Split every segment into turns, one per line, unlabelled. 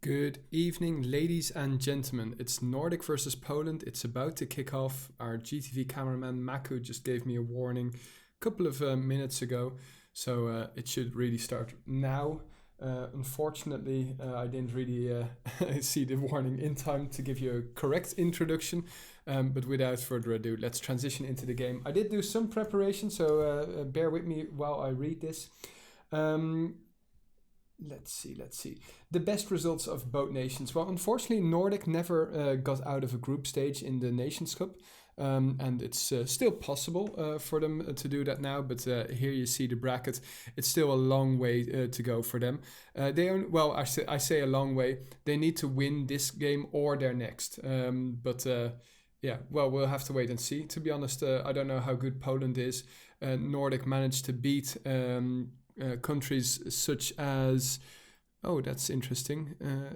Good evening, ladies and gentlemen. It's Nordic versus Poland. It's about to kick off. Our GTV cameraman Maku just gave me a warning a couple of minutes ago, so it should really start now. Unfortunately, I didn't really see the warning in time to give you a correct introduction, but without further ado, let's transition into the game. I did do some preparation, so bear with me while I read this. Let's see. The best results of both nations. Well, unfortunately, Nordic never got out of a group stage in the NationsCup, and it's still possible for them to do that now. But here you see the bracket. It's still a long way to go for them. I say a long way. They need to win this game or their next. Yeah, well, we'll have to wait and see. To be honest, I don't know how good Poland is. Nordic managed to beat countries such as, oh, that's interesting.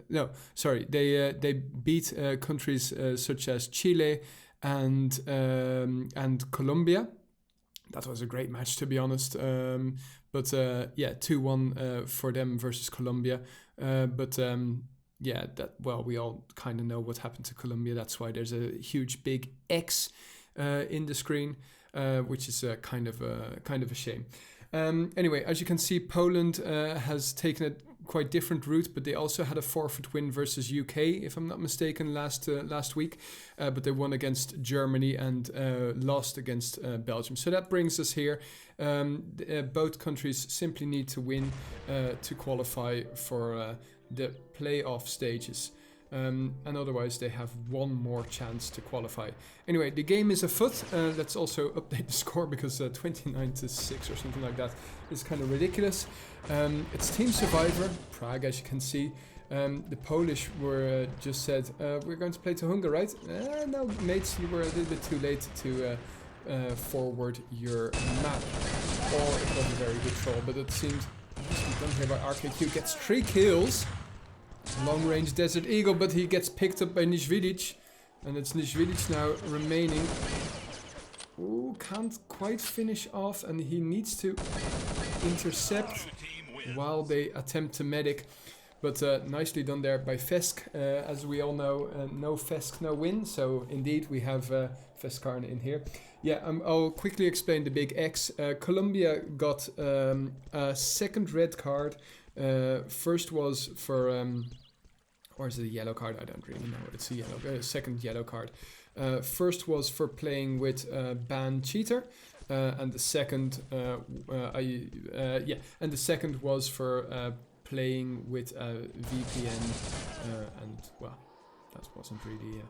They beat countries such as Chile and Colombia. That was a great match, to be honest. 2-1 for them versus Colombia. We all kind of know what happened to Colombia. That's why there's a huge big X in the screen, which is kind of a shame. Anyway, as you can see, Poland has taken a quite different route, but they also had a forfeit win versus UK, if I'm not mistaken, last week. But they won against Germany and lost against Belgium. So that brings us here. Both countries simply need to win to qualify for the playoff stages. And otherwise they have one more chance to qualify. Anyway, the game is afoot. Let's also update the score because 29-6 or something like that is kind of ridiculous. It's Team Survivor, Prague, as you can see. The Polish were just said, we're going to play to Hungary, right? No, mates, you were a little bit too late to forward your map. Or it was a very good troll, but it seemed done here by RKQ. Gets 3 kills. Long-range Desert Eagle, but he gets picked up by Nižvidić. And it's Nižvidić now remaining. Ooh, can't quite finish off, and he needs to intercept while they attempt to medic. But nicely done there by Fesk. As we all know, no Fesk, no win. So indeed, we have Feskarn in here. Yeah, I'll quickly explain the big X. Colombia got a second red card. First was for, or is it a yellow card? I don't really know. It's a second yellow card. First was for playing with ban cheater, and the second, was for playing with a VPN, and well, that wasn't really.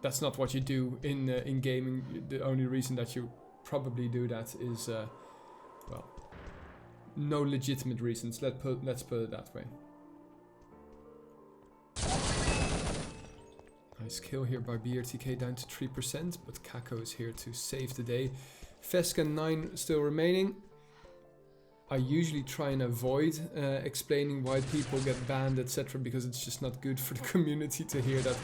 That's not what you do in gaming. The only reason that you probably do that is, no legitimate reasons. Let's put it that way. Nice kill here by BRTK, down to 3%, but Kako is here to save the day. Fesk and 9 still remaining. I usually try and avoid explaining why people get banned, etc., because it's just not good for the community to hear that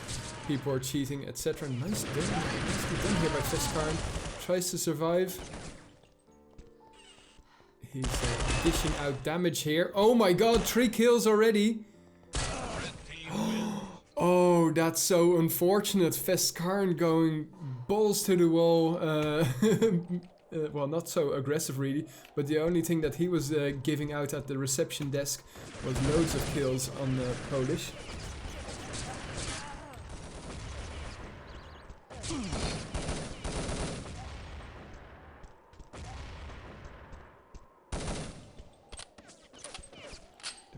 people are cheating, etc. Nicely done here by Feskarn. Tries to survive. He's dishing out damage here. Oh my god, 3 kills already. Oh, that's so unfortunate. Feskarn going balls to the wall. Well, not so aggressive really, but the only thing that he was giving out at the reception desk was loads of kills on the Polish.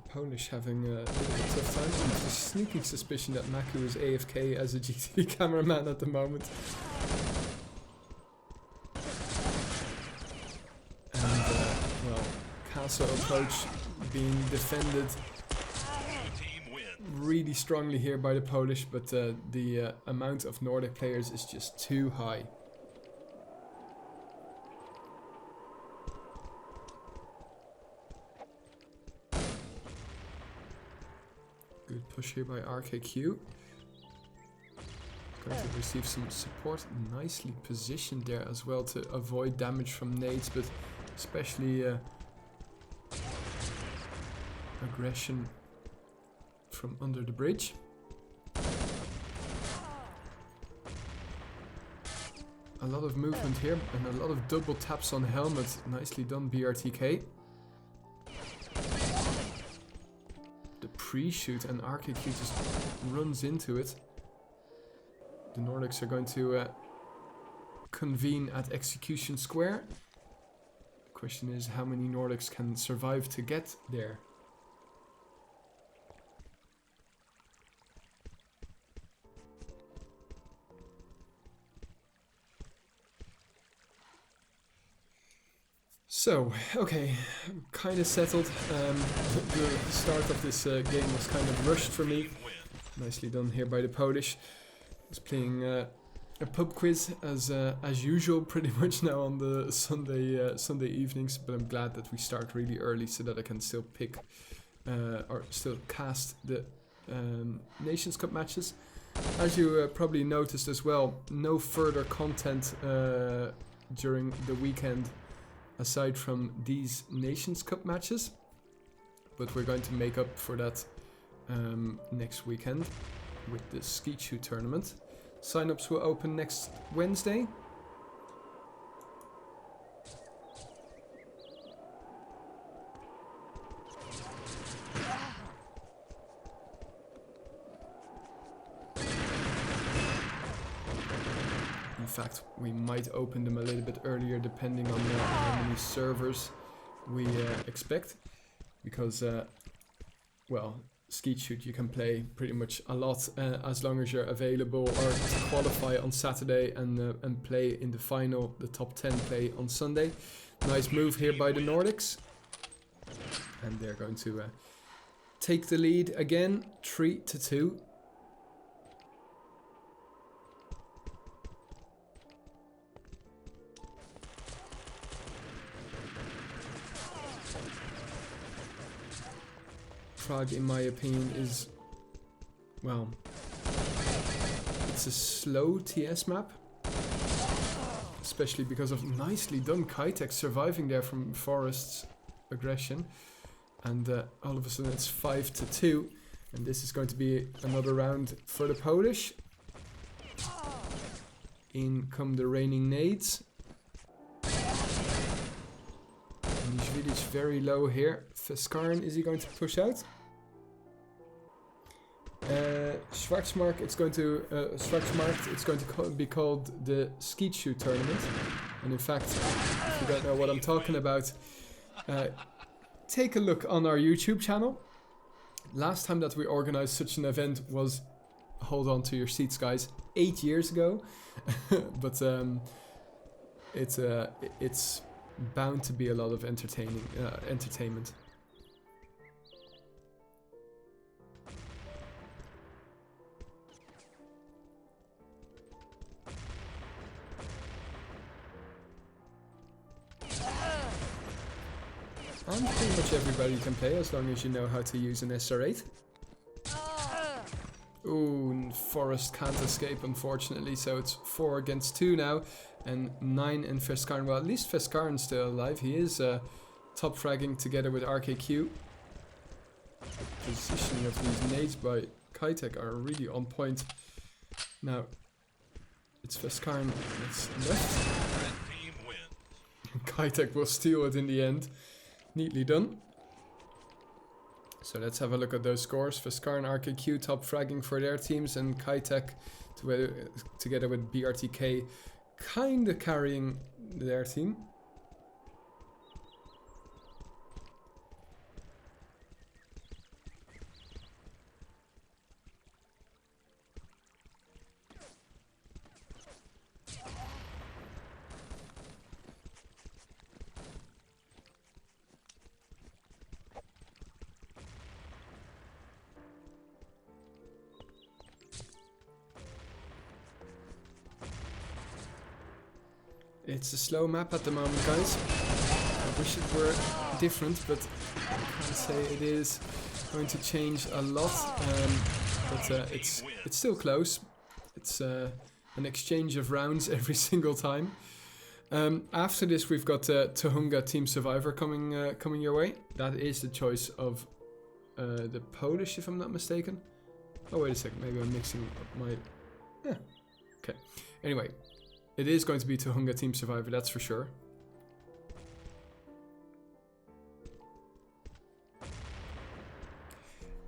Polish having a tough time. I have a sneaking suspicion that Maku is AFK as a GTV cameraman at the moment. And, castle approach being defended really strongly here by the Polish, but the amount of Nordic players is just too high. Good push here by RKQ. Going to receive some support. Nicely positioned there as well to avoid damage from nades, but especially aggression from under the bridge. A lot of movement here and a lot of double taps on helmet. Nicely done, BRTK. The pre-shoot and RKQ just runs into it. The Nordics are going to convene at Execution Square. The question is how many Nordics can survive to get there. So, okay, kind of settled. The start of this game was kind of rushed for me. Nicely done here by the Polish. I was playing a pub quiz as usual, pretty much now on the Sunday evenings. But I'm glad that we start really early so that I can still pick or still cast the Nations Cup matches. As you probably noticed as well, no further content during the weekend aside from these Nations Cup matches, but we're going to make up for that next weekend with the XXIII tournament. Sign-ups will open next Wednesday. In fact, we might open them a little bit earlier depending on how many servers we expect, because well, Skeet Shoot you can play pretty much a lot as long as you're available or to qualify on Saturday and play in the final, the top 10 play on Sunday. Nice move here by the Nordics, and they're going to take the lead again, 3-2. Prague, in my opinion, is, well, it's a slow TS map, especially because of nicely done Kitek surviving there from Forest's aggression, and all of a sudden it's 5-2, and this is going to be another round for the Polish. In come the raining nades. Nishvilic very low here. Feskarn, is he going to push out? Schwarzmarkt, it's going to be called the XXIII tournament. And in fact, if you don't know what I'm talking about, take a look on our YouTube channel. Last time that we organized such an event was, hold on to your seats guys, 8 years ago. But it's bound to be a lot of entertainment. And pretty much everybody can play as long as you know how to use an SR8. Ooh, Forest can't escape unfortunately, so it's 4 against 2 now. And 9 in Feskarn. Well, at least Feskarn's still alive. He is top fragging together with RKQ. The positioning of these nades by Kitek are really on point. Now, it's Feskarn that's left. Kitek will steal it in the end. Neatly done. So let's have a look at those scores. Feskarn, RKQ top fragging for their teams, and Kitek together with BRTK kinda carrying their team. It's a slow map at the moment, guys. I wish it were different, but I can't say it is going to change a lot. But it's still close. It's an exchange of rounds every single time. After this, we've got Tuhunga Team Survivor coming your way. That is the choice of the Polish, if I'm not mistaken. Oh, wait a second. Maybe I'm mixing up my... Okay. Anyway, it is going to be Tuhunga Team Survivor, that's for sure.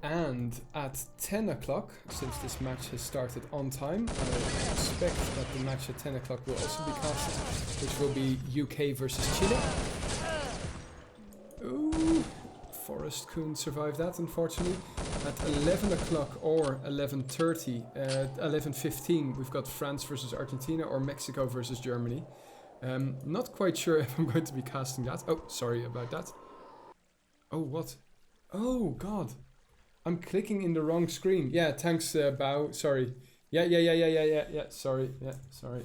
And at 10 o'clock, since this match has started on time, I expect that the match at 10 o'clock will also be casted, which will be UK versus Chile. Ooh, Forrest couldn't survive that, unfortunately. At 11 o'clock or 11:30, 11:15, we've got France versus Argentina or Mexico versus Germany. Not quite sure if I'm going to be casting that. Oh, sorry about that. Oh, what? Oh, God. I'm clicking in the wrong screen. Yeah, thanks, Bao. Sorry. Yeah. Sorry. Yeah, sorry.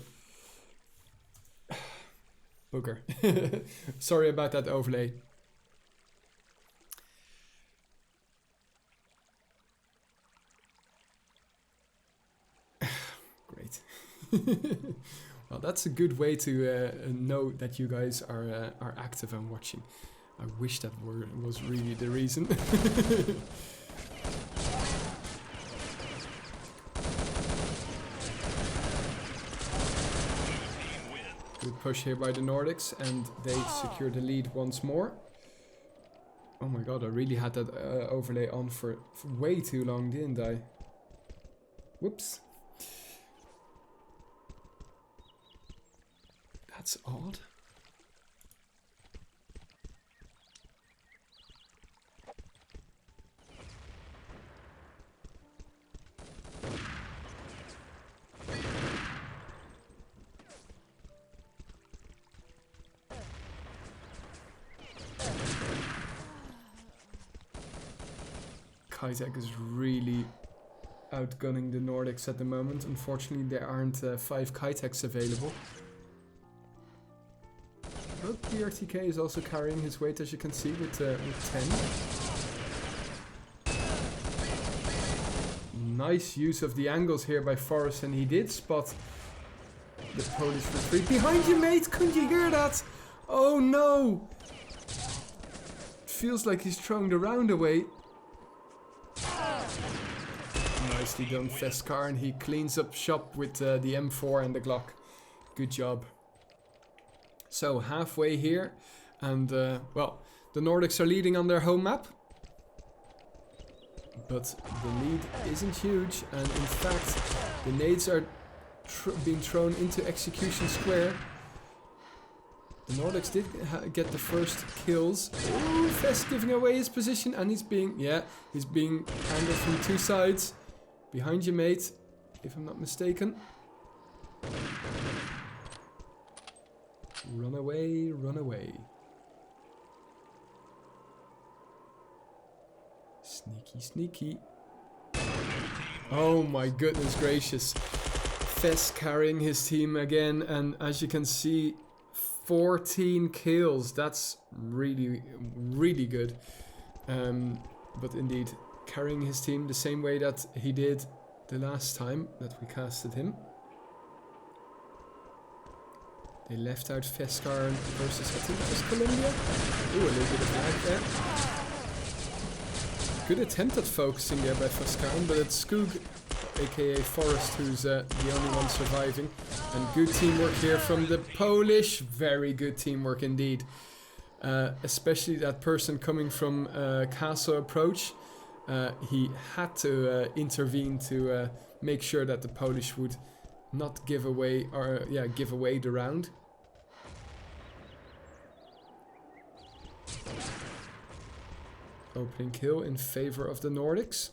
Booger. Sorry about that overlay. Great. Well, that's a good way to know that you guys are active and watching. I wish that was really the reason. Good push here by the Nordics, and they secure the lead once more. Oh my god, I really had that overlay on for way too long, didn't I? Whoops. That's odd. XXIII is really outgunning the Nordics at the moment. Unfortunately, there aren't 5 XXIIIs available. But the RTK is also carrying his weight, as you can see, with 10. Nice use of the angles here by Forrest, and he did spot the Polish retreat. Behind you, mate! Couldn't you hear that? Oh no! Feels like he's throwing the round away. Nicely done, Feskar, and he cleans up shop with the M4 and the Glock. Good job. So halfway here, and well, the Nordics are leading on their home map, but the lead isn't huge, and in fact the nades are being thrown into execution square. The Nordics did get the first kills. Ooh, Fest giving away his position, and he's being angled from 2 sides. Behind you, mate, if I'm not mistaken. Run away, run away. Sneaky, sneaky. Oh my goodness gracious. Fest carrying his team again, and as you can see, 14 kills. That's really, really good. But indeed, carrying his team the same way that he did the last time that we casted him. They left out Feskar versus, I think that was Colombia. Ooh, a little bit of lag there. Good attempt at focusing there by Feskar, but it's Skoog, aka Forrest, who's the only one surviving. And good teamwork here from the Polish. Very good teamwork indeed. Especially that person coming from castle approach. He had to intervene to make sure that the Polish would not give away, or give away the round. Opening kill in favor of the Nordics.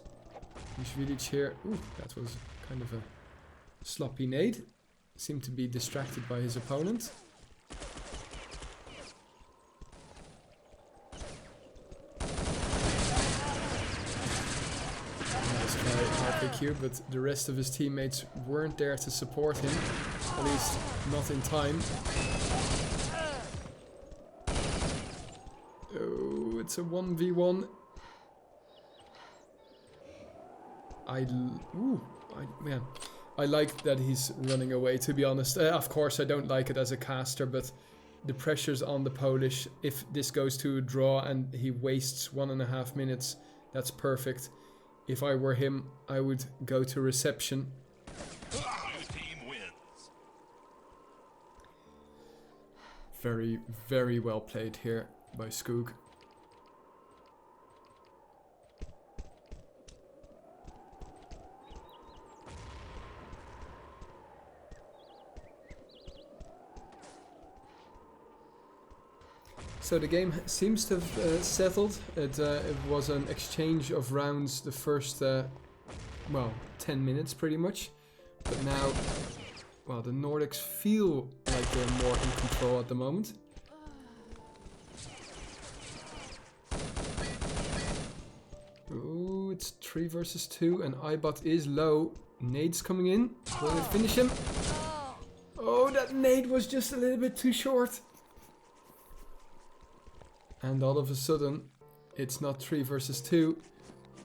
Village here. Ooh, that was kind of a sloppy nade. Seemed to be distracted by his opponent. Nice try, RPQ, but the rest of his teammates weren't there to support him. At least not in time. Oh, it's a 1v1. I like that he's running away, to be honest. Of course, I don't like it as a caster, but the pressure's on the Polish. If this goes to a draw and he wastes 1.5 minutes That's perfect. If I were him, I would go to reception.
Blue team wins.
Very, very well played here by Skoog. So the game seems to have settled. It was an exchange of rounds the first, well, 10 minutes pretty much. But now, well, the Nordics feel like they're more in control at the moment. Ooh, it's 3 versus 2 and Ibot is low. Nade's coming in. Will they finish him? Oh, that nade was just a little bit too short. And all of a sudden, it's not 3 versus 2,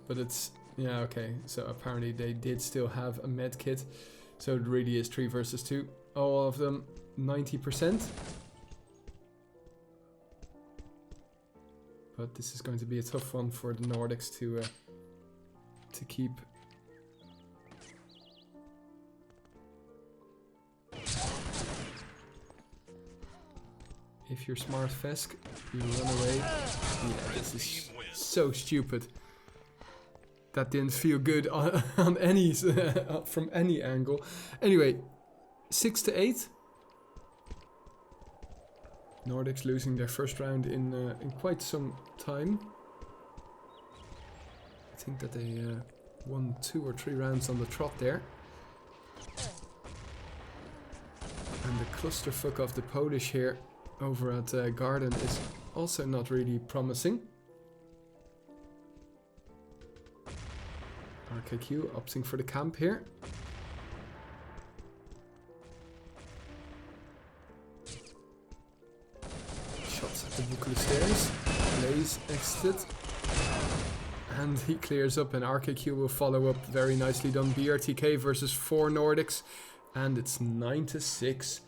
but it's, yeah, okay. So apparently they did still have a med kit. So it really is 3 versus 2. All of them 90%. But this is going to be a tough one for the Nordics to keep. If you're smart, Fesk, you run away. Yeah, this is so stupid. That didn't feel good on any from any angle. Anyway, 6-8. Nordics losing their first round in quite some time. I think that they won 2 or 3 rounds on the trot there. And the clusterfuck of the Polish here over at Garden is also not really promising. RKQ opting for the camp here. Shots at the Buckley stairs. Blaze exited. And he clears up and RKQ will follow up. Very nicely done. BRTK versus 4 Nordics. And it's 9-6.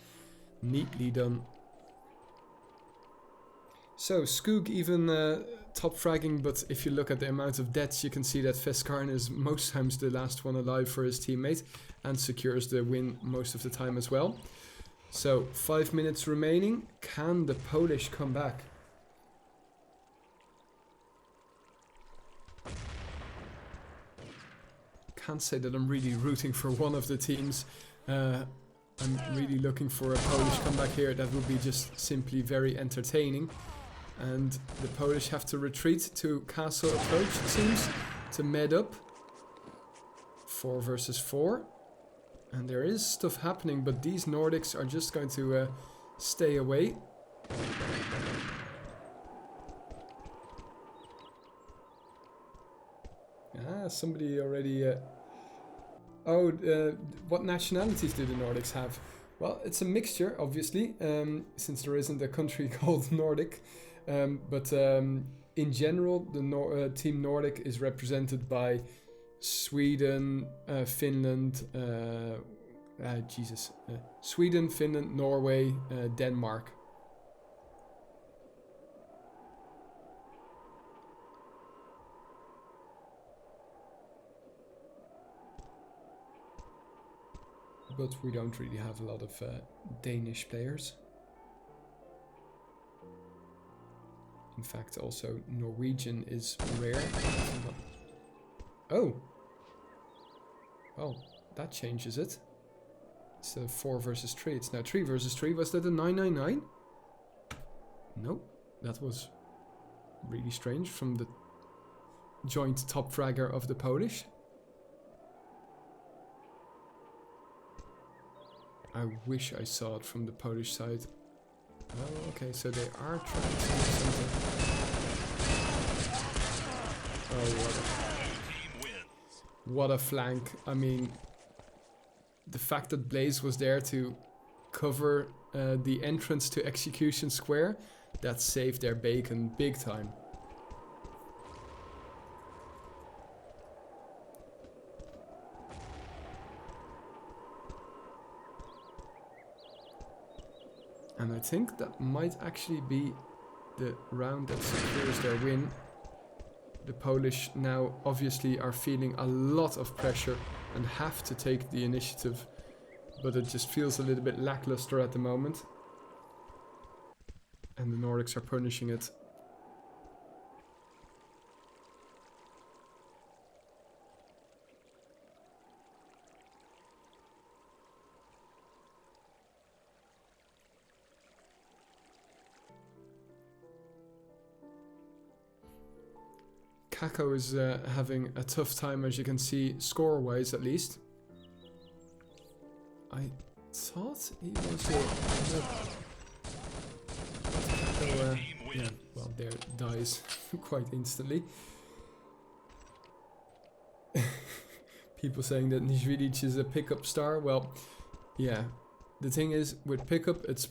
Neatly done. So, Skoog even top fragging, but if you look at the amount of deaths, you can see that Veskarn is most times the last one alive for his teammate and secures the win most of the time as well. So, 5 minutes remaining. Can the Polish come back? Can't say that I'm really rooting for one of the teams. I'm really looking for a Polish comeback here. That would be just simply very entertaining. And the Polish have to retreat to castle approach, it seems, to med up. 4 versus 4. And there is stuff happening, but these Nordics are just going to stay away. Ah, somebody already... what nationalities do the Nordics have? Well, it's a mixture, obviously, since there isn't a country called Nordic. But in general, the Team Nordic is represented by Sweden, Finland, Sweden, Finland, Norway, Denmark. But we don't really have a lot of Danish players. In fact, also Norwegian is rare. Oh! Well, that changes it. It's 4 versus 3. It's now 3 versus 3. Was that a 999? No, that was really strange from the joint top fragger of the Polish. I wish I saw it from the Polish side. Oh, okay, so they are trying to do something. Oh, what a flank. I mean, the fact that Blaze was there to cover the entrance to Execution Square, that saved their bacon big time. And I think that might actually be the round that secures their win. The Polish now obviously are feeling a lot of pressure and have to take the initiative, but it just feels a little bit lackluster at the moment. And the Nordics are punishing it. Kako is having a tough time, as you can see, score-wise at least. I thought he was Kako, yeah, well, there dies quite instantly. People saying that Nizhvidic is a pickup star. Well, yeah, the thing is, with pickup, it's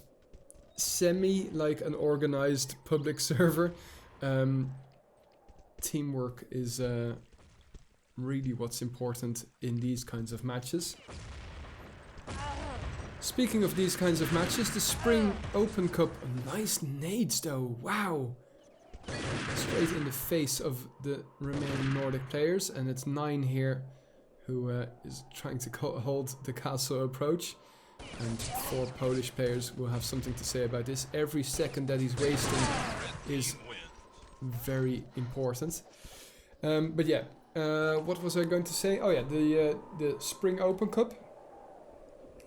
semi like an organized public server. Teamwork is really what's important in these kinds of matches. Speaking of these kinds of matches, the Spring Open Cup, nice nades though, wow! Straight in the face of the remaining Nordic players, and it's 9 here who is trying to hold the castle approach. And 4 Polish players will have something to say about this. Every second that he's wasting is very important. But yeah, what was I going to say? Oh yeah, the Spring Open Cup.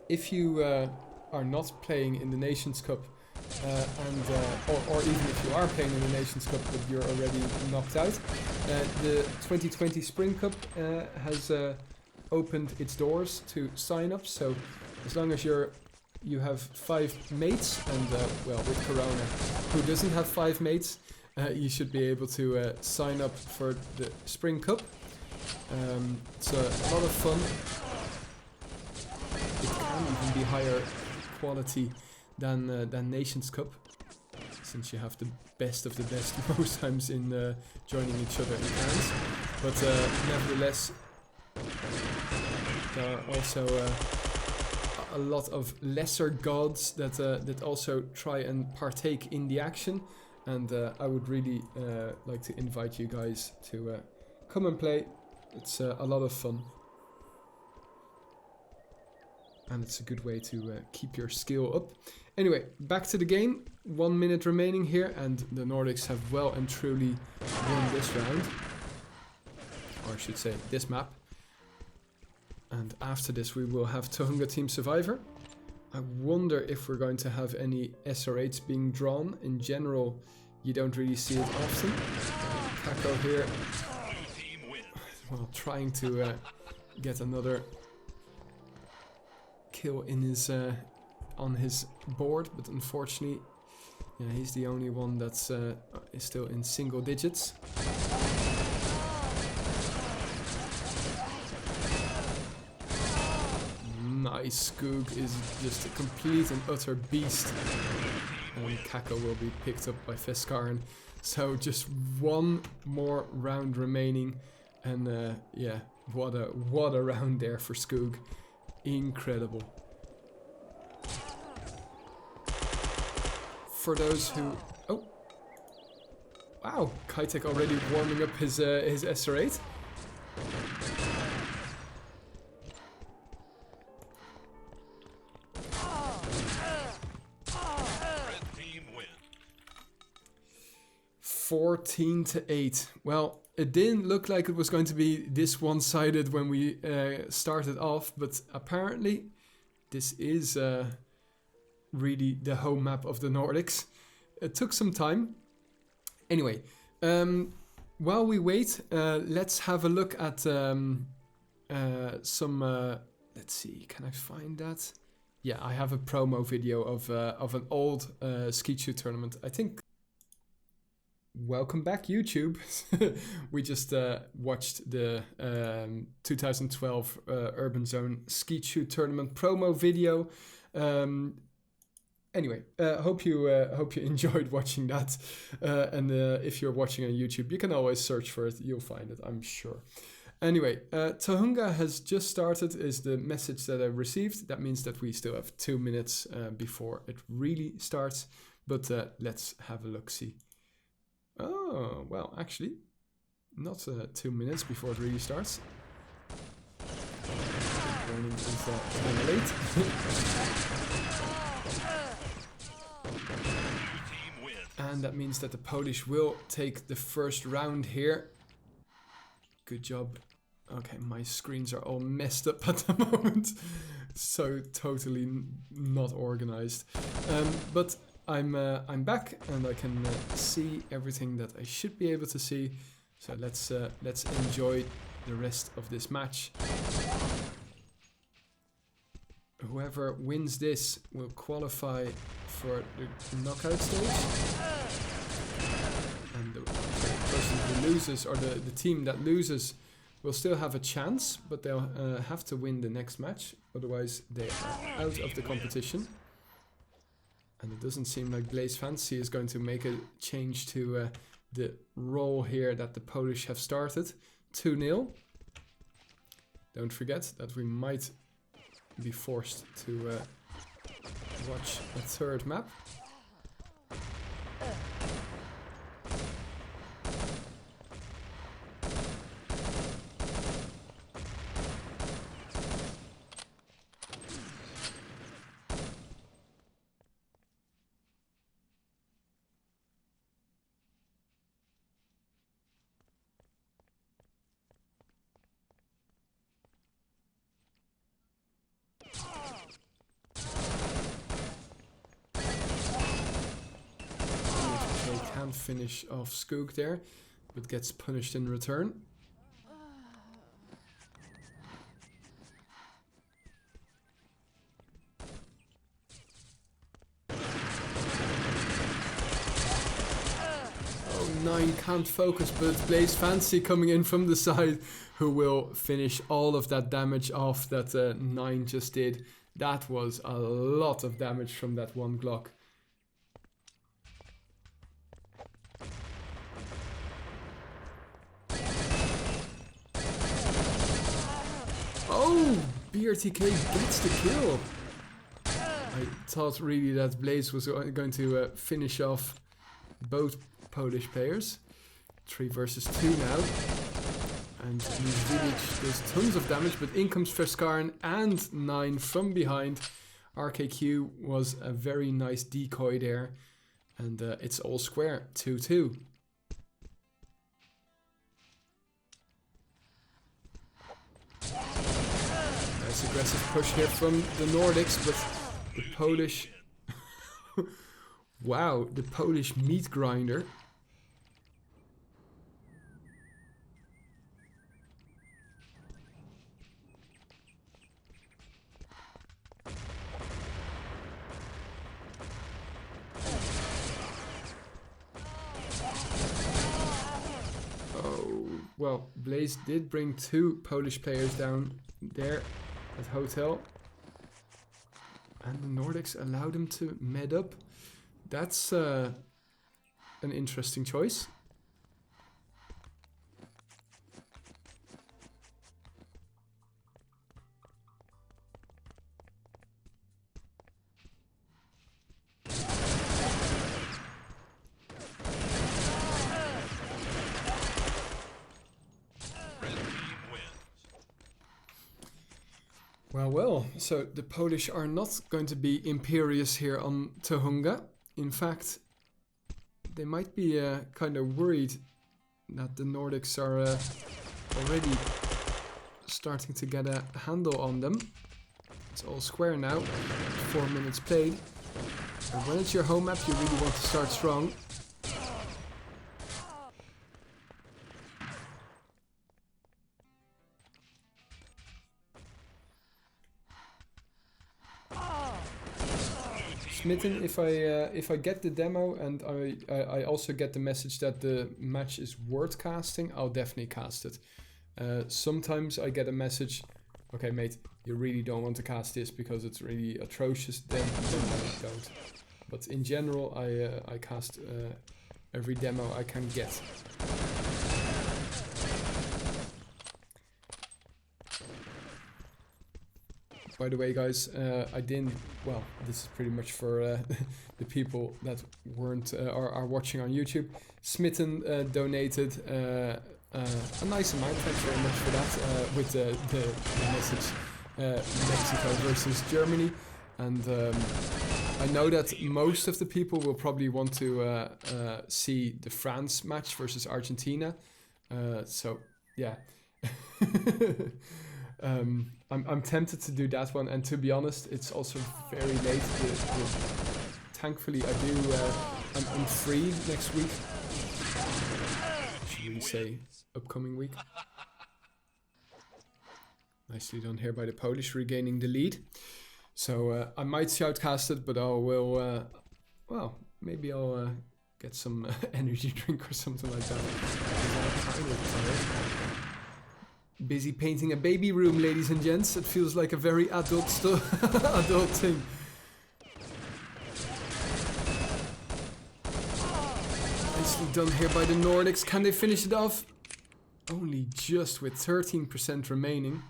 If you are not playing in the Nations Cup, or even if you are playing in the Nations Cup but you're already knocked out, the 2020 Spring Cup has opened its doors to sign up. So as long as you have 5 mates, and well, with Corona, who doesn't have 5 mates, you should be able to sign up for the Spring Cup. It's a lot of fun. It can even be higher quality than Nations Cup, since you have the best of the best most times in joining each other in clans. But nevertheless, there are also a lot of lesser gods that also try and partake in the action. And I would really like to invite you guys to come and play. It's a lot of fun. And it's a good way to keep your skill up. Anyway, back to the game. 1 minute remaining here, and the Nordics have well and truly won this round. Or I should say, this map. And after this we will have Tohunga Team Survivor. I wonder if we're going to have any SR8s being drawn. In general, you don't really see it often. Kako here, well, trying to get another kill in his on his board, but unfortunately, yeah, he's the only one that's is still in single digits. Nice, Skoog is just a complete and utter beast. And Kako will be picked up by Feskarn. So just 1 more round remaining, and yeah, what a round there for Skoog. Incredible. For those who... Oh! Wow, Kaitek already warming up his SR8.
Red team win.
14-8. Well, it didn't look like it was going to be this one-sided when we started off, but apparently this is really the home map of the Nordics. It took some time. Anyway, while we wait, let's have a look at some... let's see, can I find that? Yeah, I have a promo video of an old Ski tournament. I think... Welcome back, YouTube. We just watched the 2012 Urban Zone Ski tournament promo video. Anyway, hope you enjoyed watching that. And if you're watching on YouTube, you can always search for it. You'll find it, I'm sure. Anyway, Tohunga has just started is the message that I received. That means that we still have 2 minutes before it really starts. But let's have a look-see. Oh, well, actually, not 2 minutes before it really starts. Warning is kind of late. And that means that the Polish will take the first round here. Good job. Okay, my screens are all messed up at the moment. So totally not organized. But I'm back and I can see everything that I should be able to see. So let's enjoy the rest of this match. Whoever wins this will qualify for the knockout stage. And the person who loses, or the team that loses, will still have a chance, but they'll have to win the next match. Otherwise, they are out of the competition. And it doesn't seem like Blaze Fantasy is going to make a change to the roll here that the Polish have started. 2-0. Don't forget that we might be forced to watch a third map. Can't finish off Skoog there, but gets punished in return. Oh, 9 can't focus, but Blaze Fancy coming in from the side, who will finish all of that damage off that 9 just did. That was a lot of damage from that one Glock. Oh, BRTK gets the kill. I thought really that Blaze was going to finish off both Polish players. 3 versus 2 now. And Village does tons of damage, but in comes Ferskarn and 9 from behind. RKQ was a very nice decoy there. And it's all square, 2-2. Nice aggressive push here from the Nordics, but the Polish... Wow, the Polish meat grinder. Oh, well, Blaze did bring 2 Polish players down there at Hotel. And the Nordics allowed him to med up. That's an interesting choice. Well, so the Polish are not going to be imperious here on Tohunga. In fact, they might be kind of worried that the Nordics are already starting to get a handle on them. It's all square now, 4 minutes played. And when it's your home map, you really want to start strong. Smitten, if I get the demo and I also get the message that the match is worth casting, I'll definitely cast it. Sometimes I get a message, okay mate, you really don't want to cast this because it's really atrocious, then I don't. But in general, I cast every demo I can get. By the way, guys, I didn't. Well, this is pretty much for the people that weren't are watching on YouTube. Smitten donated a nice amount. Thanks very much for that. With the message, Mexico versus Germany, and I know that most of the people will probably want to see the France match versus Argentina. So yeah, I'm tempted to do that one, and to be honest, it's also very late. Thankfully, I'm free next week. Should we say upcoming week? Nicely done here by the Polish, regaining the lead. So I might shoutcast it, but I will. Well, maybe I'll get some energy drink or something like that. Busy painting a baby room, ladies and gents. It feels like a very adult adult thing. Nicely done here by the Nordics. Can they finish it off? Only just with 13% remaining.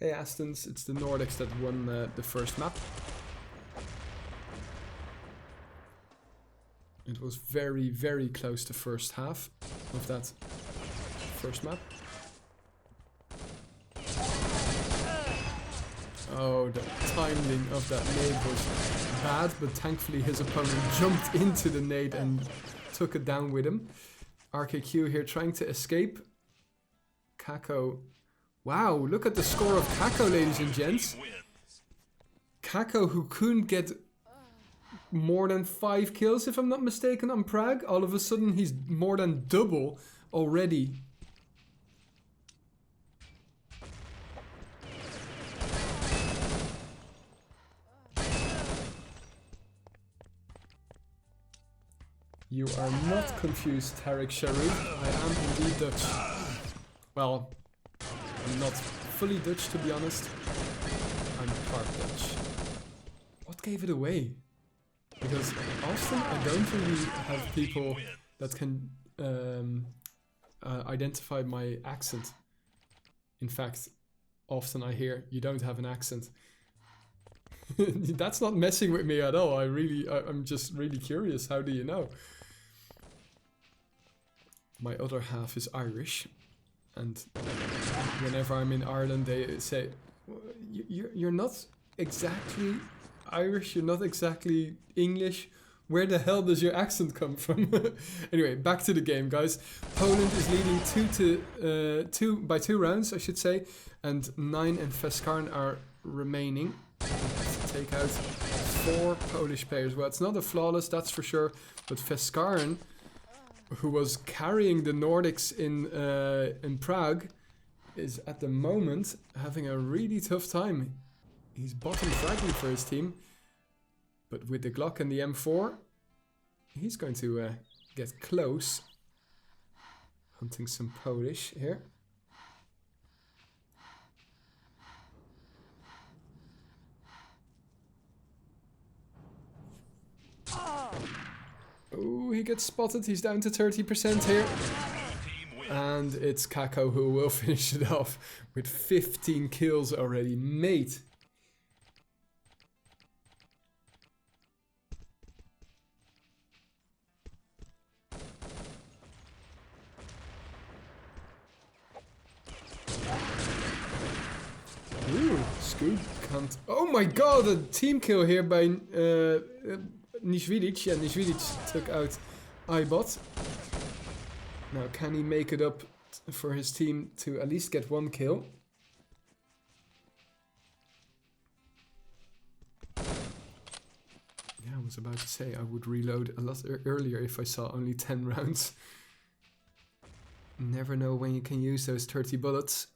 Hey Astons, it's the Nordics that won the first map. It was very, very close to first half of that first map. Oh, the timing of that nade was bad, but thankfully his opponent jumped into the nade and took it down with him. RKQ here trying to escape. Kako. Wow, look at the score of Kako, ladies and gents. Kako, who couldn't get more than 5 kills, if I'm not mistaken, on Prague. All of a sudden, he's more than double already. You are not confused, Tarek Sharif. I am indeed Dutch. Well, I'm not fully Dutch, to be honest. I'm part Dutch. What gave it away? Because often I don't really have people that can identify my accent. In fact, often I hear, you don't have an accent. That's not messing with me at all. I'm just really curious. How do you know? My other half is Irish. And whenever I'm in Ireland, they say, you're not exactly Irish, you're not exactly English. Where the hell does your accent come from? Anyway, back to the game, guys. Poland is leading 2 rounds, I should say. And 9 and Feskarn are remaining. Take out 4 Polish players. Well, it's not a flawless, that's for sure. But Feskarn, who was carrying the Nordics in Prague, is at the moment having a really tough time. He's bottom fragging for his team, but with the Glock and the M4, he's going to get close. Hunting some Polish here. Oh, he gets spotted. He's down to 30% here. And it's Kako who will finish it off with 15 kills already. Mate. Ooh, Scoop can't... Oh my god, a team kill here by Nishvidic. Yeah, Nishvidic took out iBot. Now, can he make it up for his team to at least get 1 kill? Yeah, I was about to say I would reload a lot earlier if I saw only 10 rounds. Never know when you can use those 30 bullets.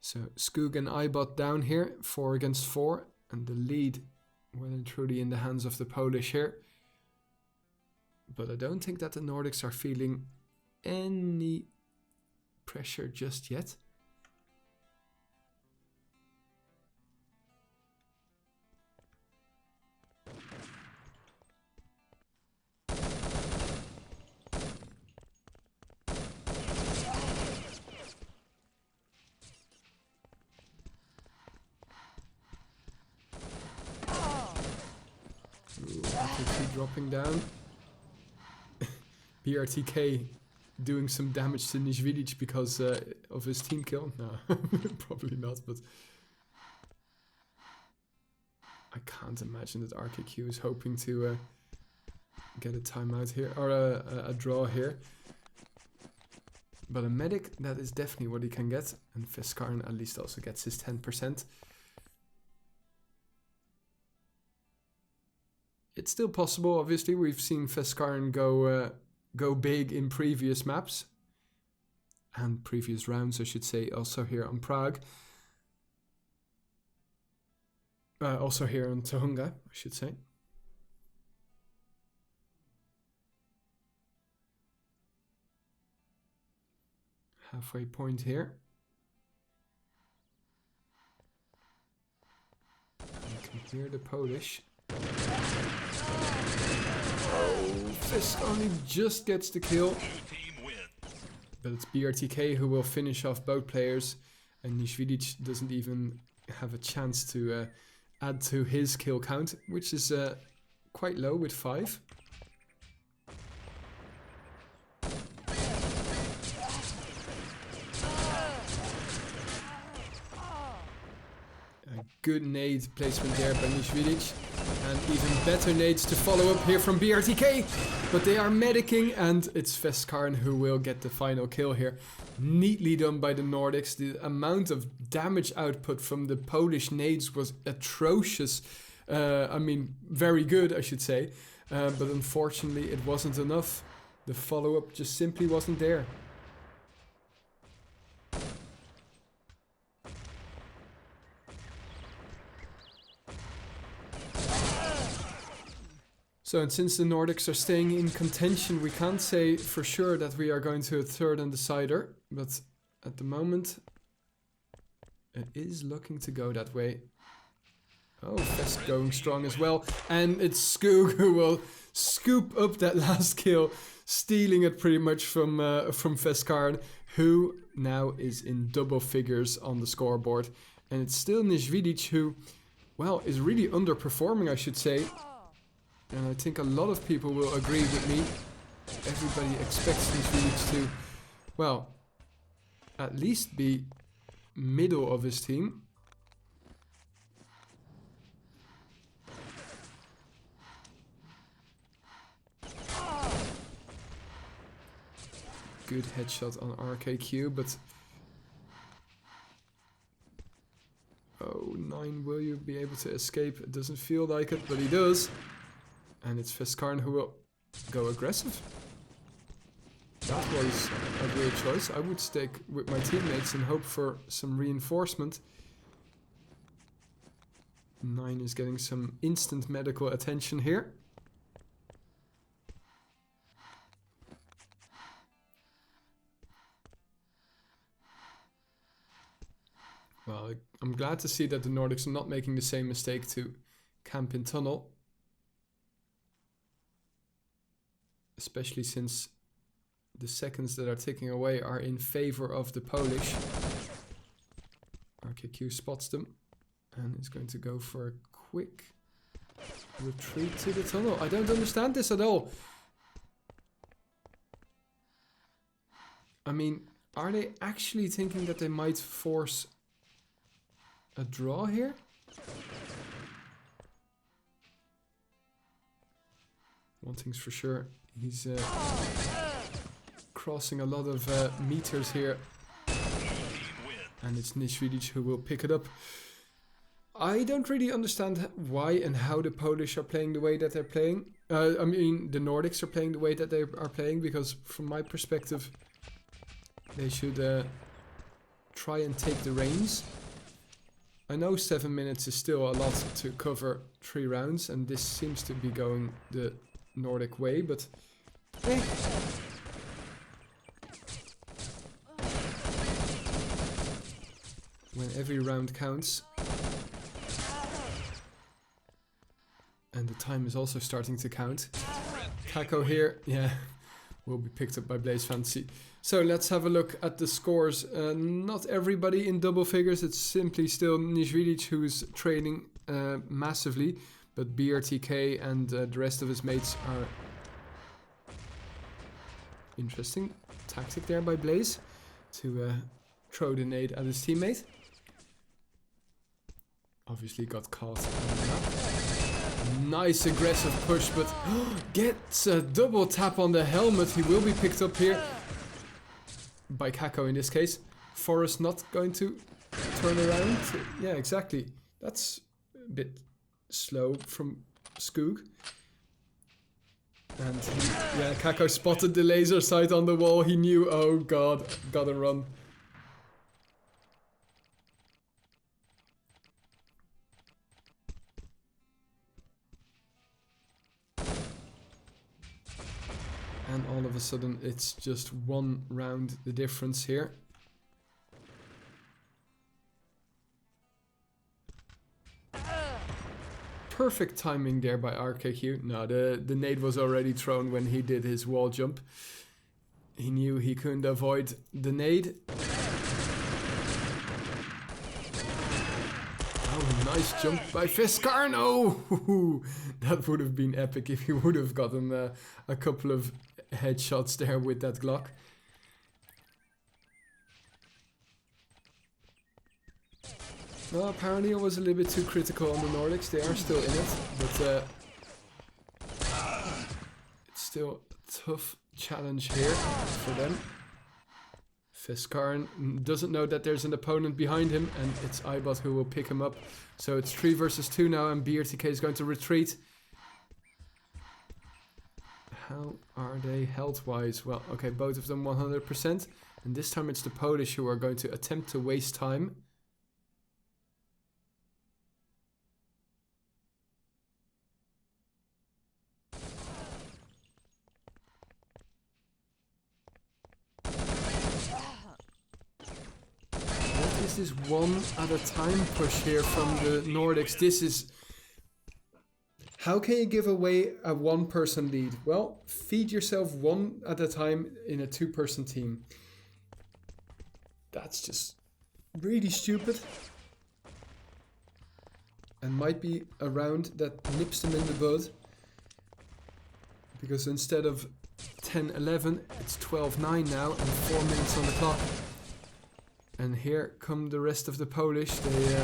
So Skoog and iBot down here, 4 against 4, and the lead well and truly in the hands of the Polish here. But I don't think that the Nordics are feeling any pressure just yet. RKQ dropping down. BRTK doing some damage to Nishvidic because of his team kill. No, probably not, but I can't imagine that RKQ is hoping to get a timeout here, or a draw here. But a medic, that is definitely what he can get. And Feskarn at least also gets his 10%. It's still possible, obviously. We've seen Feskarn go big in previous maps. And previous rounds, I should say, also here on Prague. Also here on Tohunga, I should say. Halfway point here. You can hear the Polish. Oh, Fisk only just gets the kill. But it's BRTK who will finish off both players. And Nishvidic doesn't even have a chance to add to his kill count, which is quite low with 5. Good nade placement there by Nishvidic, and even better nades to follow up here from BRTK, but they are medicing, and it's Feskarn who will get the final kill here. Neatly done by the Nordics. The amount of damage output from the Polish nades was atrocious. I mean, very good, I should say, but unfortunately it wasn't enough. The follow-up just simply wasn't there. So, and since the Nordics are staying in contention, we can't say for sure that we are going to a third and decider, but at the moment it is looking to go that way. Oh, Fest going strong as well, and it's Skoog who will scoop up that last kill, stealing it pretty much from Feskarn, who now is in double figures on the scoreboard. And it's still Nishvidic who, well, is really underperforming, I should say. And I think a lot of people will agree with me. Everybody expects Nishvidic to, well, at least be middle of his team. Good headshot on RKQ, but... Oh, 9, will you be able to escape? It doesn't feel like it, but he does. And it's Feskarn who will go aggressive. That was a weird choice. I would stick with my teammates and hope for some reinforcement. 9 is getting some instant medical attention here. Well, I'm glad to see that the Nordics are not making the same mistake to camp in tunnel. Especially since the seconds that are ticking away are in favor of the Polish. RKQ spots them and is going to go for a quick retreat to the tunnel. I don't understand this at all. I mean, are they actually thinking that they might force a draw here? One thing's for sure. He's crossing a lot of meters here. And it's Nishvidic who will pick it up. I don't really understand why and how the Polish are playing the way that they're playing. I mean, the Nordics are playing the way that they are playing, because from my perspective, they should try and take the reins. I know 7 minutes is still a lot to cover 3 rounds, and this seems to be going the Nordic way, but when every round counts, and the time is also starting to count. Kako here, yeah, will be picked up by Blaze Fantasy. So let's have a look at the scores. Not everybody in double figures. It's simply still Nishvidic who is trailing massively. But BRTK and the rest of his mates are... Interesting tactic there by Blaze to throw the nade at his teammate. Obviously got caught on the map. Nice aggressive push, but gets a double tap on the helmet. He will be picked up here by Kako in this case. Forrest not going to turn around. Yeah, exactly. That's a bit slow from Skoog. And yeah, Kako spotted the laser sight on the wall. He knew, oh god, gotta run. And all of a sudden it's just one round the difference here. Perfect timing there by RKQ. No, the nade was already thrown when he did his wall jump. He knew he couldn't avoid the nade. Oh, nice jump by Fiskar. Oh, that would have been epic if he would have gotten a couple of headshots there with that Glock. Well, apparently I was a little bit too critical on the Nordics. They are still in it, but it's still a tough challenge here for them. Fiskarn doesn't know that there's an opponent behind him, and it's Ibot who will pick him up. So it's 3 versus 2 now, and BRTK is going to retreat. How are they health-wise? Well, okay, both of them 100%. And this time it's the Polish who are going to attempt to waste time. This is one at a time push here from the Nordics. This is... How can you give away a one-person lead? Well, feed yourself one at a time in a two-person team. That's just really stupid. And might be a round that nips them in the bud. Because instead of 10-11, it's 12-9 now and 4 minutes on the clock. And here come the rest of the Polish. They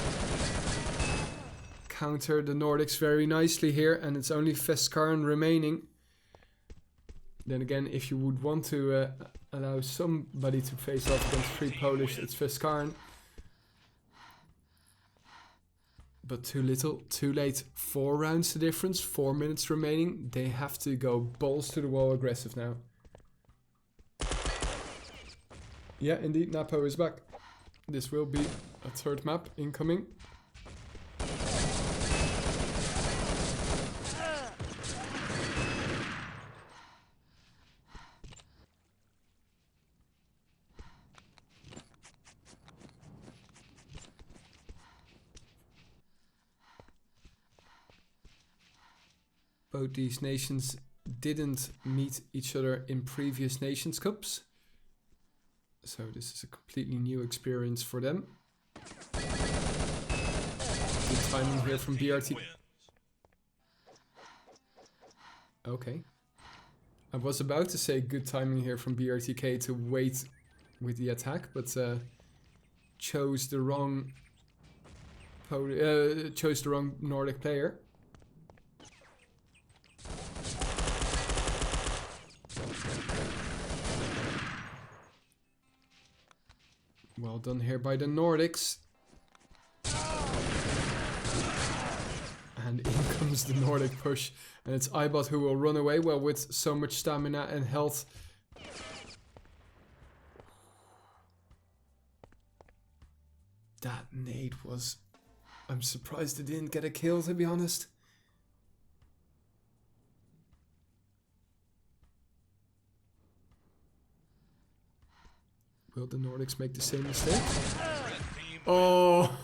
counter the Nordics very nicely here, and it's only Feskarn remaining. Then again, if you would want to allow somebody to face off against 3 Polish, it's Feskarn. But too little, too late. 4 rounds the difference, 4 minutes remaining. They have to go balls to the wall aggressive now. Yeah, indeed, Napo is back. This will be a 3rd map incoming. Both these nations didn't meet each other in previous Nations Cups. So this is a completely new experience for them. Good timing here from BRT. Okay. I was about to say good timing here from BRTK to wait with the attack, but chose the wrong Nordic player. Well done here by the Nordics. And in comes the Nordic push. And it's Ibot who will run away. Well, with so much stamina and health. That nade was... I'm surprised it didn't get a kill, to be honest. Will the Nordics make the same mistake? Oh!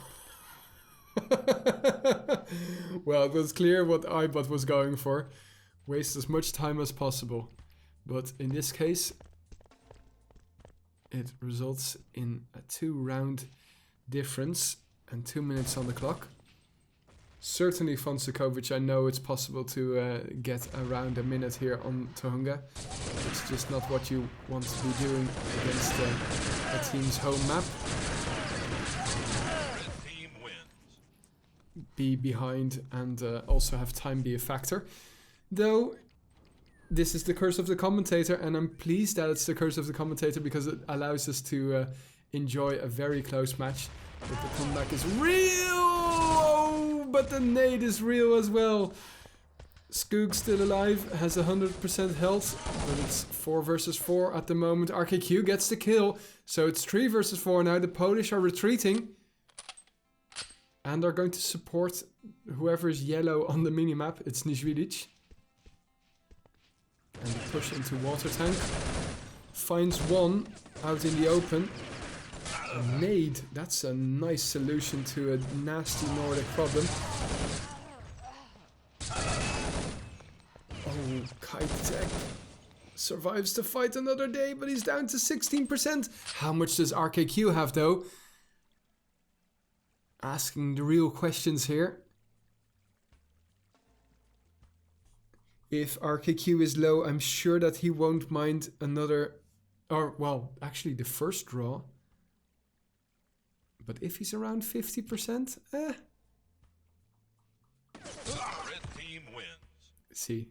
Well, it was clear what Ibot was going for. Waste as much time as possible. But in this case, it results in a 2-round difference and 2 minutes on the clock. Certainly Fonsekovic, I know it's possible to get around a minute here on Tohunga. It's just not what you want to be doing against a team's home map. Be behind and also have time be a factor. Though, this is the curse of the commentator, and I'm pleased that it's the curse of the commentator because it allows us to enjoy a very close match. But the comeback is real! Oh, but the nade is real as well. Skoog still alive, has 100% health, but it's 4 versus 4 at the moment. RKQ gets the kill, so it's 3 versus 4 now. The Polish are retreating and are going to support whoever is yellow on the minimap. It's Nishvilic. And the push into water tank. Finds one out in the open. A nade, that's a nice solution to a nasty Nordic problem. Oh, Kite survives to fight another day, but he's down to 16%. How much does RKQ have though? Asking the real questions here. If RKQ is low, I'm sure that he won't mind another, or well, actually the first draw. But if he's around 50%,
Red team wins.
See,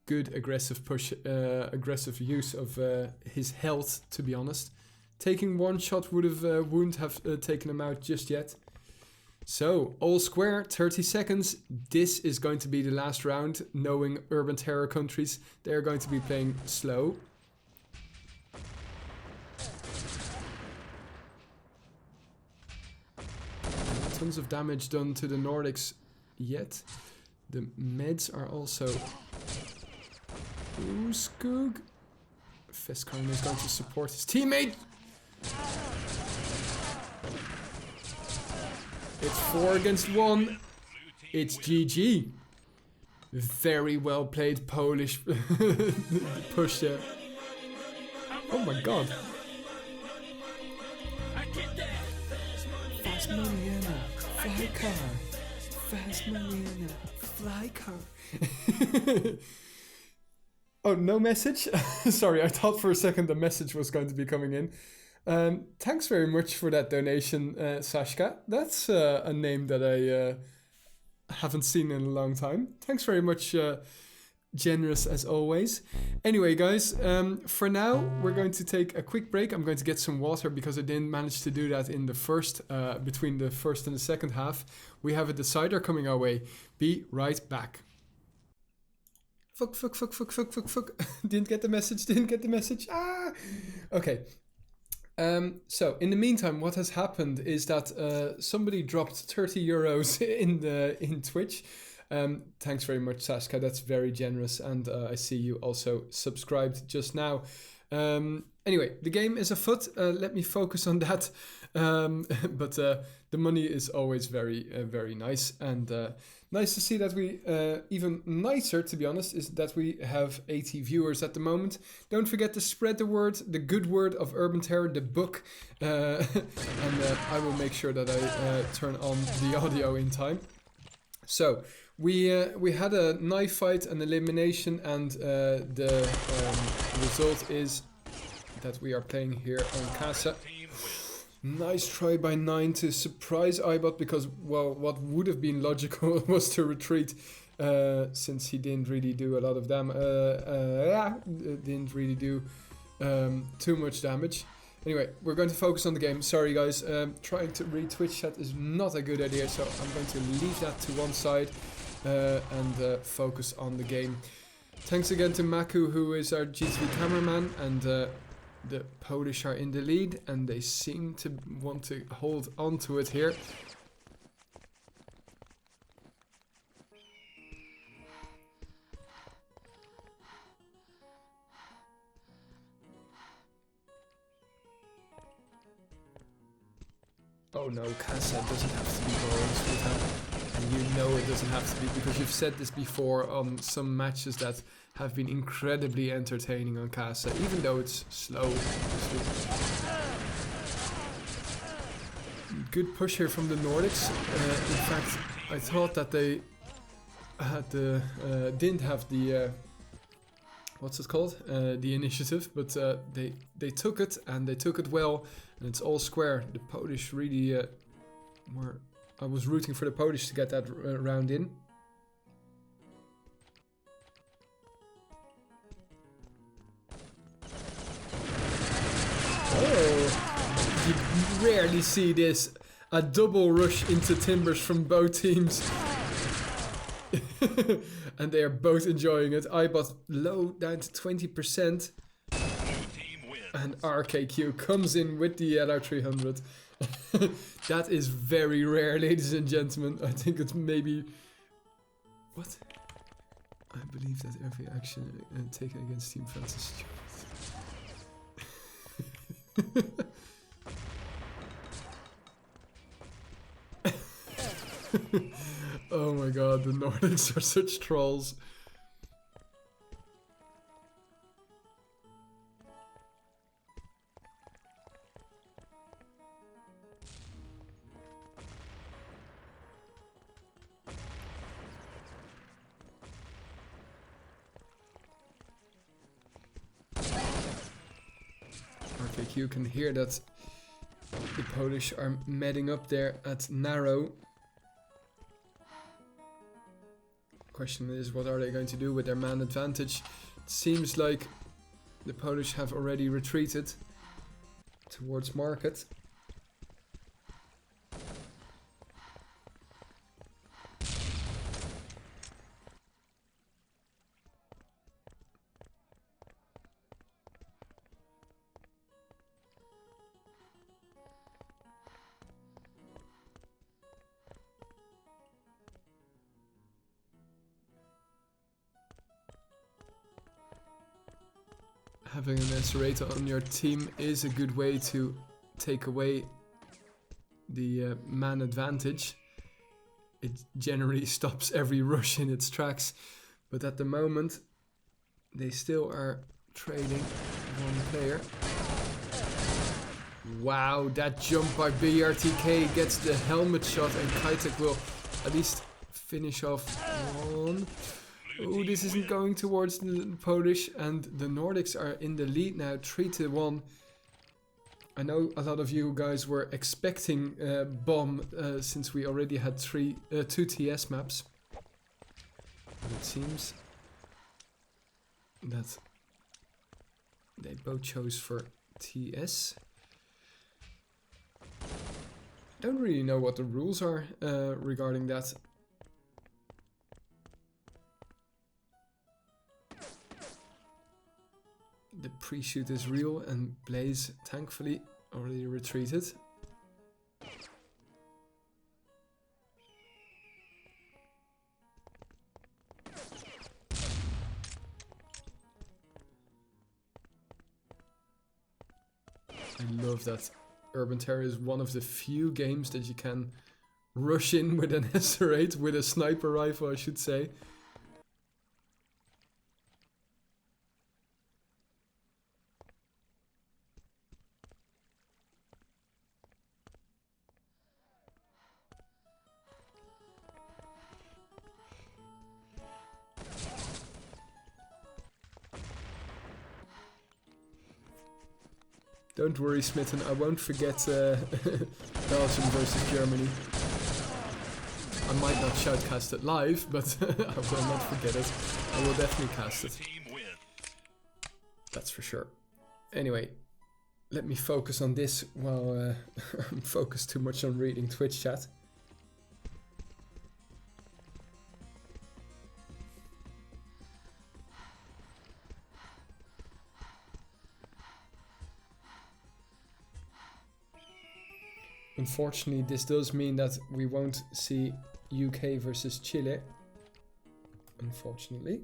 good aggressive push, aggressive use of his health, to be honest. Taking one shot wouldn't have taken him out just yet. So, all square, 30 seconds. This is going to be the last round. Knowing Urban Terror countries, they're going to be playing slow. Tons of damage done to the Nordics yet. The meds are also... Ooh, Skoog. Feskarn is going to support his teammate. It's 4 against 1. It's GG. Very well played Polish push there. Oh my god. Fast money in a fly car. Fast money in a fly car. Oh, no message? Sorry, I thought for a second the message was going to be coming in. Thanks very much for that donation, Sashka. That's a name that I haven't seen in a long time. Thanks very much, generous as always. Anyway, guys, for now, we're going to take a quick break. I'm going to get some water because I didn't manage to do that in the first, between the first and the second half. We have a decider coming our way. Be right back. Fuck. Didn't get the message. Ah! Okay. So in the meantime, what has happened is that somebody dropped 30 euros in Twitch. Thanks very much, Sashka. That's very generous, and I see you also subscribed just now. Anyway, the game is afoot. Let me focus on that. But the money is always very nice, and nice to see that we, even nicer to be honest, is that we have 80 viewers at the moment. Don't forget to spread the word, the good word of Urban Terror, the book, and I will make sure that I turn on the audio in time. So, we had a knife fight, an elimination, and the result is that we are playing here on Casa. Nice try by 9 to surprise Ibot because, well, what would have been logical was to retreat since he didn't really do a lot of damage. Didn't really do too much damage. Anyway, we're going to focus on the game. Sorry, guys. Trying to read Twitch chat is not a good idea, so I'm going to leave that to one side and focus on the game. Thanks again to Maku, who is our GTV cameraman, and the Polish are in the lead, and they seem to want to hold on to it here. Oh no, Casa doesn't have to be boring, sweetheart. And you know it doesn't have to be, because you've said this before on some matches that have been incredibly entertaining on Casa, even though it's slow. good push here from the Nordics. In fact, I thought that they had the didn't have the what's it called? The initiative, but they took it and they took it well, and it's all square. The Polish really were. I was rooting for the Polish to get that round in. Oh, you rarely see this. A double rush into timbers from both teams. And they are both enjoying it. Ibot low down to 20%. And RKQ comes in with the LR300. That is very rare, ladies and gentlemen. I think it's maybe... What? I believe that every action taken against Team France is stupid. Oh my god, the Nordics are such trolls. RKQ can hear that the Polish are medding up there at narrow. Question is, what are they going to do with their man advantage? It seems like the Polish have already retreated towards market. Having an accelerator on your team is a good way to take away the man advantage. It generally stops every rush in its tracks, but at the moment they still are trailing one player. Wow, that jump by BRTK gets the helmet shot, and Kajtek will at least finish off one. Oh, this isn't going towards the Polish, and the Nordics are in the lead now, 3-1. I know a lot of you guys were expecting bomb since we already had 2 TS maps. But it seems that they both chose for TS. Don't really know what the rules are regarding that. The pre-shoot is real, and Blaze thankfully already retreated. I love that Urban Terror is one of the few games that you can rush in with an SR8, with a sniper rifle, I should say. Don't worry, Smitten, I won't forget Belgium versus Germany. I might not shoutcast it live, but I will not forget it. I will definitely cast it. That's for sure. Anyway, let me focus on this while I'm focused too much on reading Twitch chat. Unfortunately, this does mean that we won't see UK versus Chile. Unfortunately.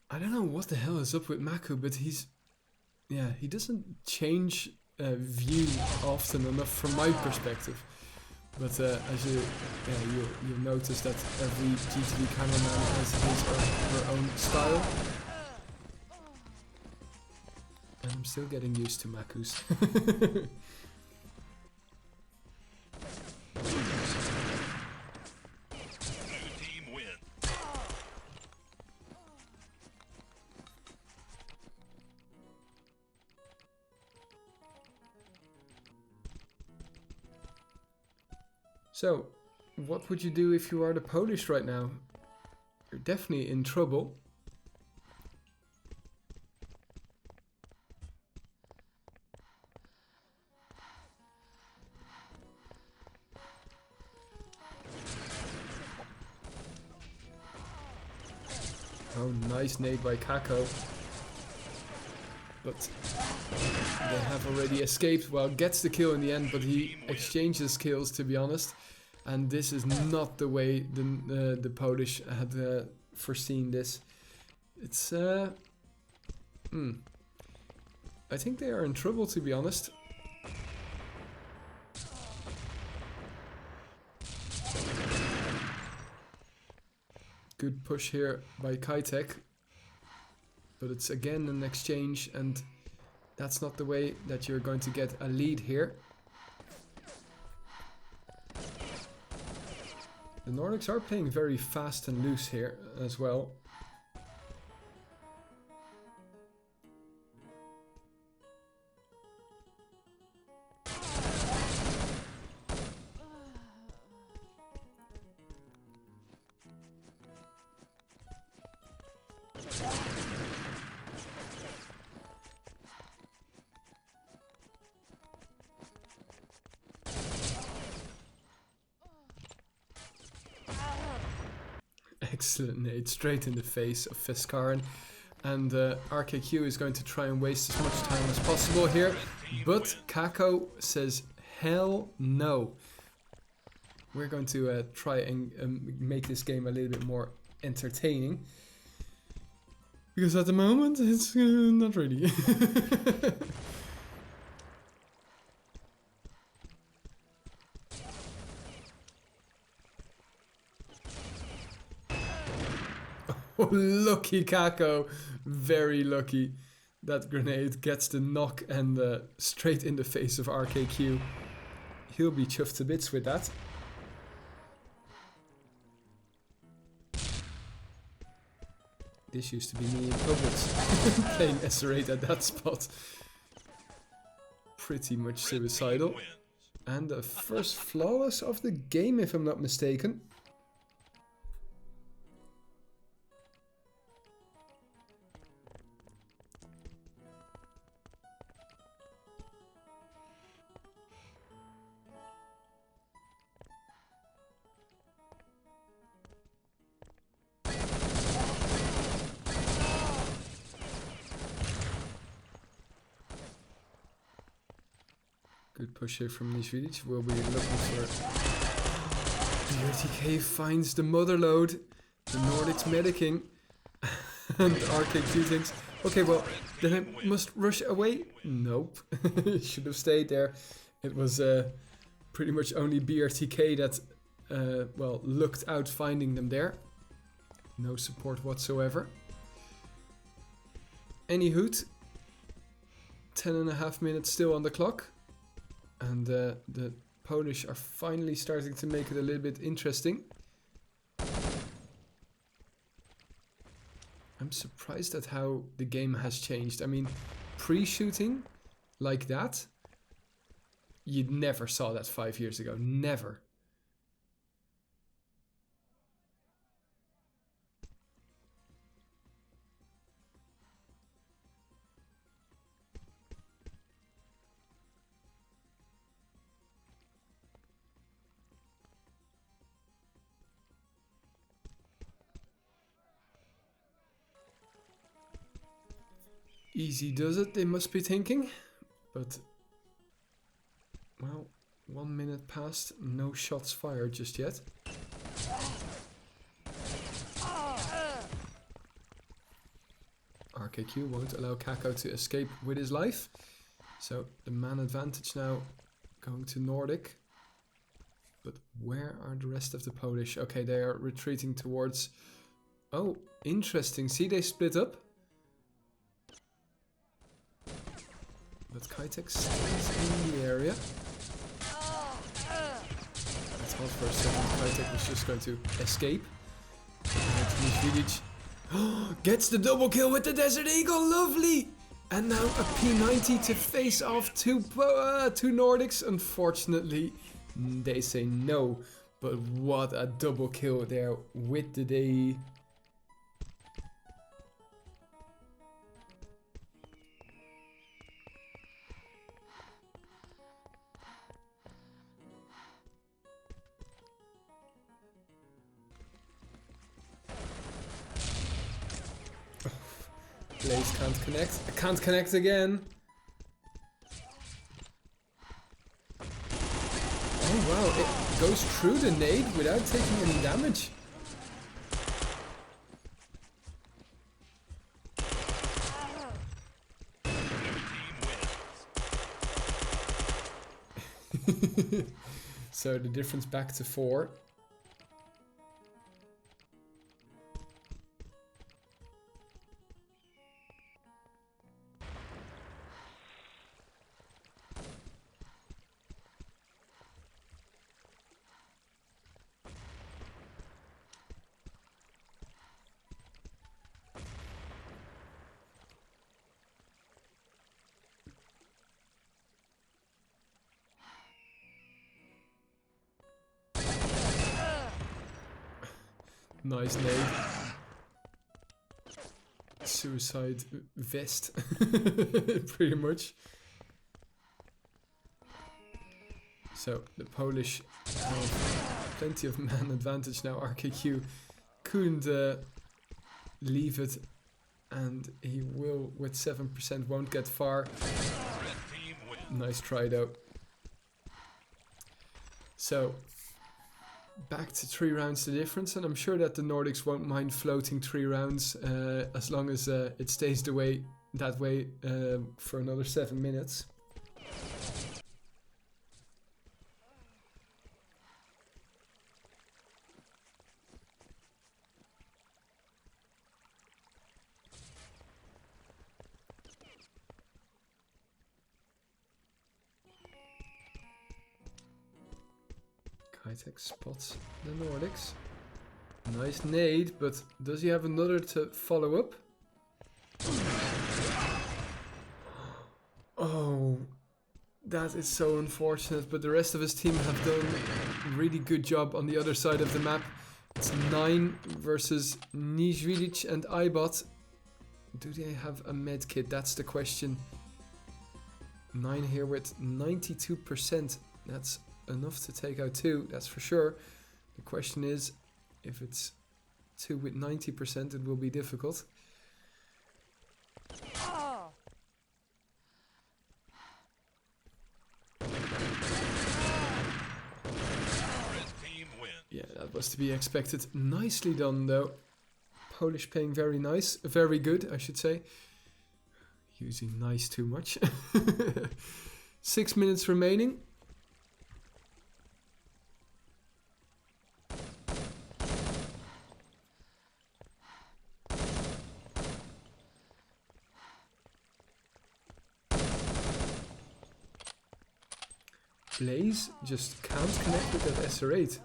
I don't know what the hell is up with Maku, but he doesn't change view often enough from my perspective. But as you'll notice that every GTV cameraman has his or her own style. And I'm still getting used to Maku's. So, what would you do if you are the Polish right now? You're definitely in trouble. Oh, nice nade by Kako. But they have already escaped. Well, gets the kill in the end, but he exchanges kills, to be honest. And this is not the way the Polish had foreseen this. It's I think they are in trouble, to be honest. Good push here by Kaitek. But it's again an exchange, and that's not the way that you're going to get a lead here. The Nordics are playing very fast and loose here as well. Excellent nade, straight in the face of Fiskarin. And RKQ is going to try and waste as much time as possible here. But Kako says, hell no. We're going to try and make this game a little bit more entertaining. Because at the moment, it's not really. Oh, lucky Kako. Very lucky. That grenade gets the knock and straight in the face of RKQ. He'll be chuffed to bits with that. This used to be me in Publix playing SR8 at that spot. Pretty much suicidal. And the first flawless of the game, if I'm not mistaken. Good push here from Nishvidic. We'll be looking for... BRTK finds the mother load. The Nordics medicing. And RK2 thinks, okay, well, then I must rush away. Nope. Should have stayed there. It was pretty much only BRTK that, well, looked out finding them there. No support whatsoever. Any hoot. 10.5 minutes still on the clock. And the Polish are finally starting to make it a little bit interesting. I'm surprised at how the game has changed. I mean, pre-shooting like that, you never saw that 5 years ago. Never. Easy does it, they must be thinking. But, well, 1 minute passed, no shots fired just yet. RKQ won't allow Kako to escape with his life. So the man advantage now going to Nordic. But Where are the rest of the Polish? Okay, they are retreating towards... Oh, interesting. See, they split up. But Kitex stays in the area. I thought for a second Kitex was just going to escape. Gets the double kill with the Desert Eagle. Lovely! And now a P90 to face off two Nordics. Unfortunately, they say no. But what a double kill there with the day. Blaze can't connect. I can't connect again. Oh wow, it goes through the nade without taking any damage. So the difference back to 4. Nice nade. Suicide vest. Pretty much. So the Polish have plenty of man advantage now. RKQ couldn't leave it, and he will with 7%, won't get far. Nice try though. So back to 3 rounds the difference, and I'm sure that the Nordics won't mind floating 3 rounds as long as it stays that way for another 7 minutes. Kitex spots the Nordics. Nice nade, but does he have another to follow up? Oh, that is so unfortunate, but the rest of his team have done a really good job on the other side of the map. It's 9 versus Nižvidić and Ibot. Do they have a med kit? That's the question. 9 here with 92%. That's enough to take out 2, that's for sure. The question is, if it's 2 with 90%, it will be difficult. Yeah, that was to be expected. Nicely done though. Polish playing very nice, very good, I should say. Using nice too much. 6 minutes remaining. Blaze just can't connect with that SR8.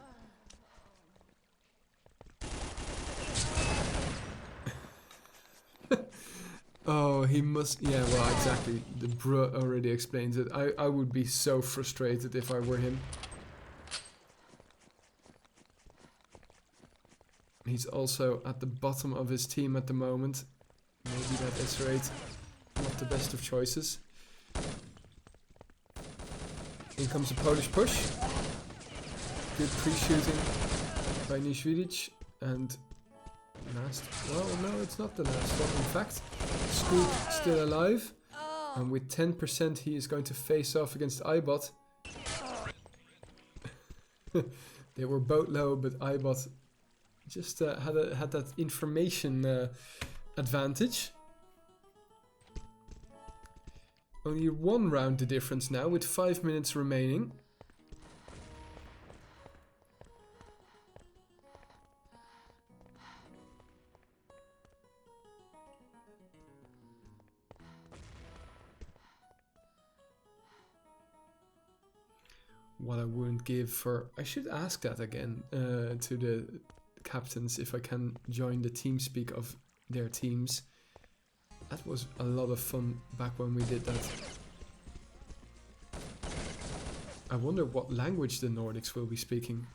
Oh, he must... Yeah, well, exactly. The bro already explains it. I would be so frustrated if I were him. He's also at the bottom of his team at the moment. Maybe that SR8 not the best of choices. In comes a Polish push. Good pre-shooting by Nižvidić. And last... Well, no, it's not the last one. In fact, Scoop still alive. And with 10% he is going to face off against Ibot. They were both low, but Ibot just had that information advantage. Only 1 round the difference now, with 5 minutes remaining. what I wouldn't give for... I should ask that again to the captains if I can join the TeamSpeak of their teams. That was a lot of fun back when we did that. I wonder what language the Nordics will be speaking.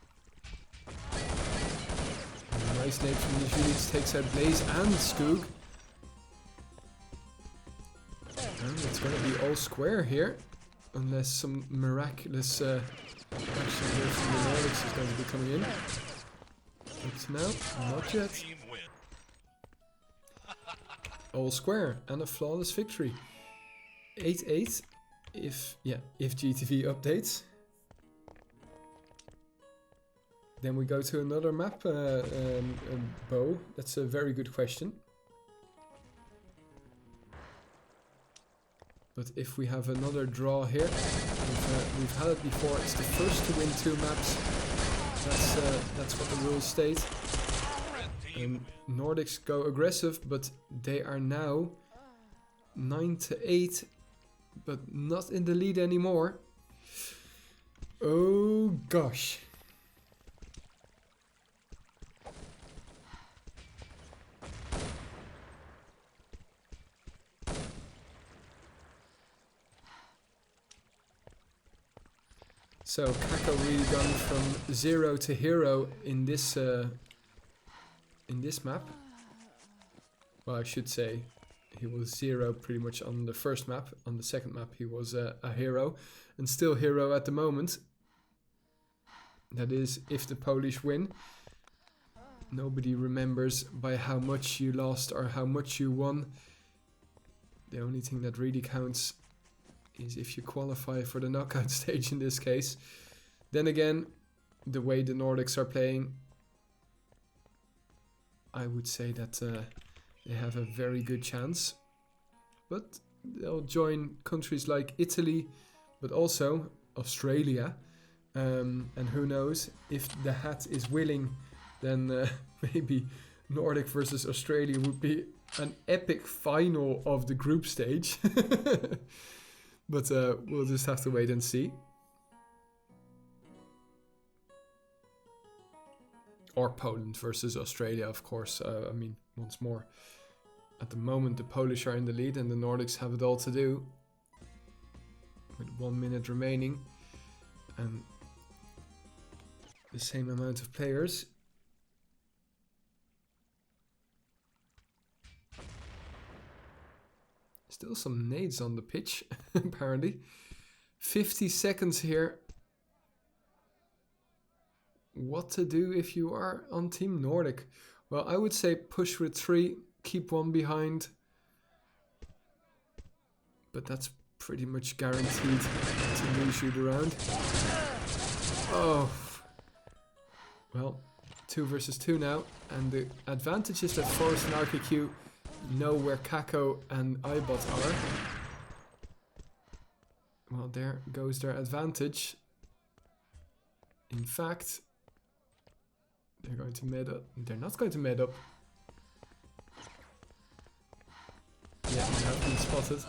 Nice nade from the Julius, takes out Blaze and Skoog. And it's going to be all square here. Unless some miraculous action here from the Nordics is going to be coming in. But no, not yet. All square and a flawless victory. 8-8 if GTV updates. Then we go to another map, Bo. That's a very good question. But if we have another draw here, we've had it before. It's the first to win 2 maps. That's what the rules state. Nordics go aggressive, but they are now 9-8, but not in the lead anymore. Oh gosh. So Kako really gone from 0 to hero in this map. Well, I should say he was 0 pretty much on the first map. On the second map he was a hero, and still hero at the moment. That is, if the Polish win. Nobody remembers by how much you lost or how much you won. The only thing that really counts is if you qualify for the knockout stage in this case. Then again, the way the Nordics are playing, I would say that they have a very good chance. But they'll join countries like Italy, but also Australia. And who knows, if the hat is willing, then maybe Nordic versus Australia would be an epic final of the group stage. But we'll just have to wait and see. Or Poland versus Australia, of course. I mean, once more. At the moment, the Polish are in the lead and the Nordics have it all to do. With 1 minute remaining. And the same amount of players. Still some nades on the pitch, apparently. 50 seconds here. What to do if you are on Team Nordic? Well, I would say push with 3, keep 1 behind. But that's pretty much guaranteed to lose you the round. Oh. Well, 2 versus 2 now. And the advantage is that Forrest and RKQ know where Kako and Ibot are. Well, there goes their advantage. In fact, they're going to med up. They're not going to med up. Yeah, they have been spotted.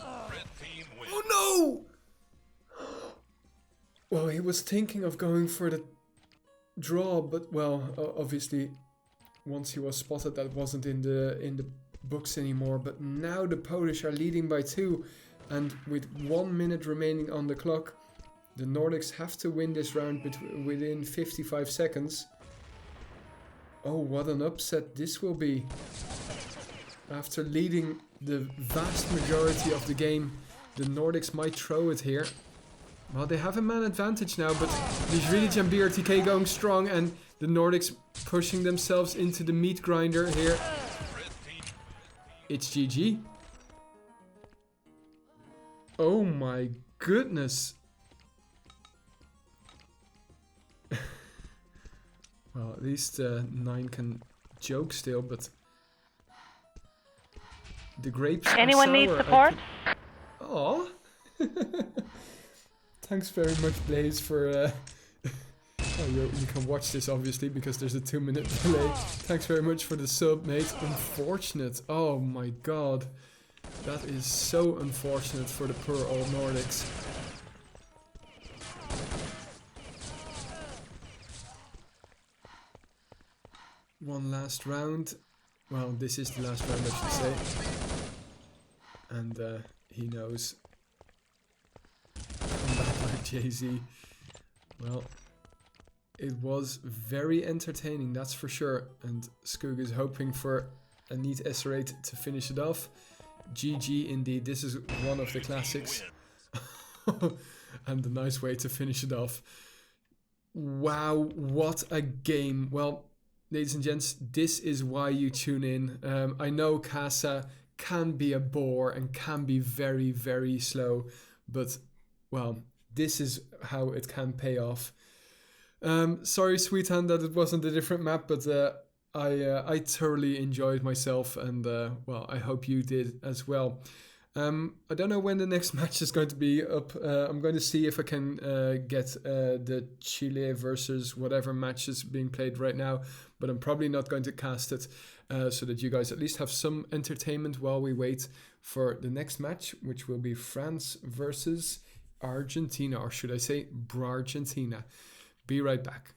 Oh no! Well, he was thinking of going for the draw, but well, obviously, once he was spotted, that wasn't in the books anymore. But now the Polish are leading by 2, and with 1 minute remaining on the clock, the Nordics have to win this round within 55 seconds. Oh, what an upset this will be. After leading the vast majority of the game, the Nordics might throw it here. Well, they have a man advantage now, but Vizhvilic and BRTK going strong, and the Nordics pushing themselves into the meat grinder here. It's GG. Oh my goodness. Well, at least 9 can joke still, but the grapes
Anyone
are
need
sour.
support?
Aw. Thanks very much, Blaze, for... Oh, you can watch this, obviously, because there's a 2-minute delay. Thanks very much for the sub, mate. Unfortunate. Oh my god. That is so unfortunate for the poor old Nordics. one last round. Well, this is the last round, I should say. And he knows. Come back like Jay-Z. Well, it was very entertaining, that's for sure. And Skoog is hoping for a neat SR8 to finish it off. GG indeed, this is one of the classics. And a nice way to finish it off. Wow, what a game. Well, ladies and gents, this is why you tune in. I know Casa can be a bore and can be very, very slow. But, well, this is how it can pay off. Sorry, Sweethand, that it wasn't a different map, but I thoroughly enjoyed myself, and well, I hope you did as well. I don't know when the next match is going to be up. I'm going to see if I can get the Chile versus whatever match is being played right now, but I'm probably not going to cast it so that you guys at least have some entertainment while we wait for the next match, which will be France versus Argentina, or should I say Brargentina. Be right back.